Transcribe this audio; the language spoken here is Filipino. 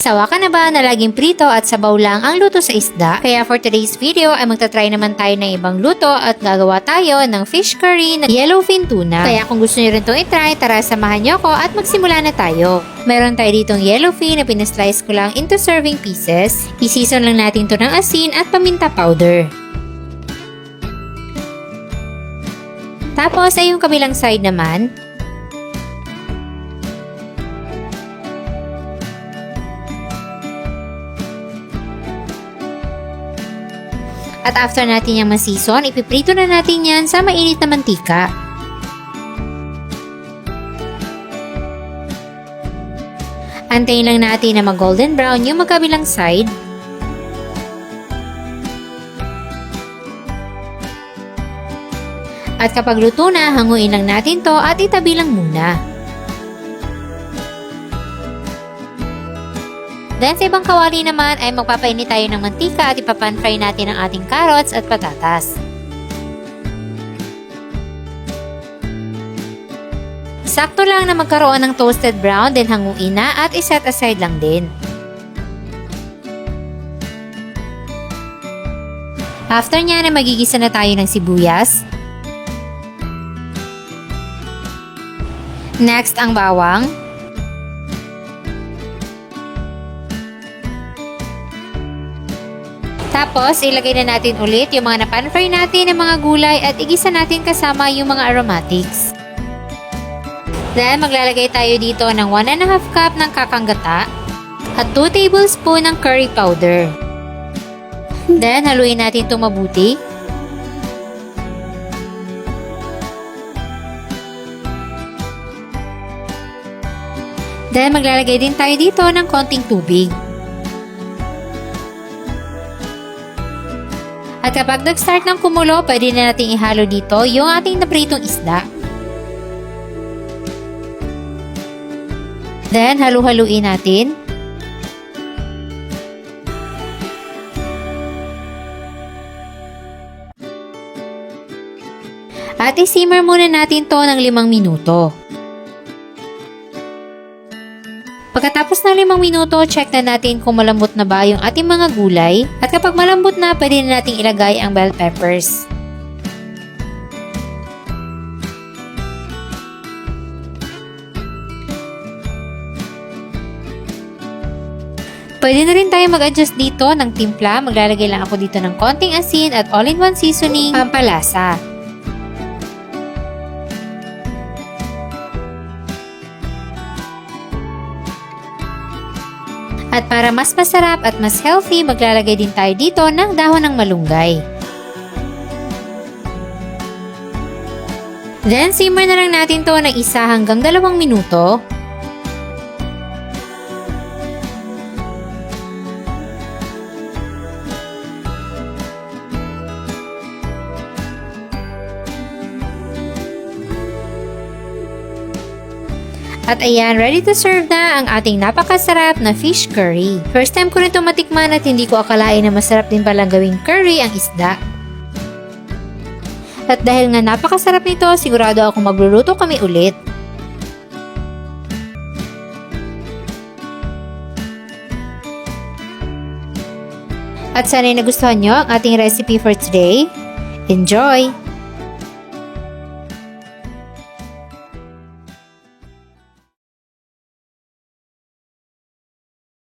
Sawa ka na ba na laging prito at sabaw lang ang luto sa isda? Kaya for today's video ay magta-try naman tayo ng ibang luto at gagawa tayo ng fish curry na yellowfin tuna. Kaya kung gusto niyo rin itong itry, tara samahan niyo ako at magsimula na tayo. Meron tayo ditong yellowfin na pinaslice ko lang into serving pieces. I-season lang natin to ng asin at paminta powder. Tapos ay yung kabilang side naman, at after natin yung masison, ipiprito na natin yan sa mainit na mantika. Antayin lang natin na mag-golden brown yung magkabilang side. At kapag luto na, hanguin lang natin to at itabi lang muna. Then sa ibang kawali naman ay magpapainit tayo ng mantika at ipapan-fry natin ang ating carrots at patatas. Sakto lang na magkaroon ng toasted brown, then hanguin na at iset aside lang din. After nyan ay magigisa na tayo ng sibuyas. Next ang bawang. Tapos, ilagay na natin ulit yung mga napan-fry natin ng mga gulay at igisa natin kasama yung mga aromatics. Then, maglalagay tayo dito ng 1½ cup ng kakanggata at 2 tablespoon ng curry powder. Then, haluin natin itong mabuti. Then, maglalagay din tayo dito ng konting tubig. At kapag nag-start ng kumulo, pwede na natin ihalo dito yung ating napritong isda. Then, halu-haluin natin. At i-simmer muna natin to ng 5 minuto. Pagkatapos ng 5 minuto, check na natin kung malambot na ba yung ating mga gulay. At kapag malambot na, pwede na natin ilagay ang bell peppers. Pwede na rin tayo mag-adjust dito ng timpla. Maglalagay lang ako dito ng konting asin at all-in-one seasoning pampalasa. At para mas masarap at mas healthy, maglalagay din tayo dito ng dahon ng malunggay. Then, simmer na lang natin to ng 1 hanggang 2 minuto. At ayan, ready to serve na ang ating napakasarap na fish curry. First time ko rin ito matikman at hindi ko akalain na masarap din palang gawing curry ang isda. At dahil nga napakasarap nito, sigurado ako magluluto kami ulit. At sana'y nagustuhan nyo ang ating recipe for today. Enjoy!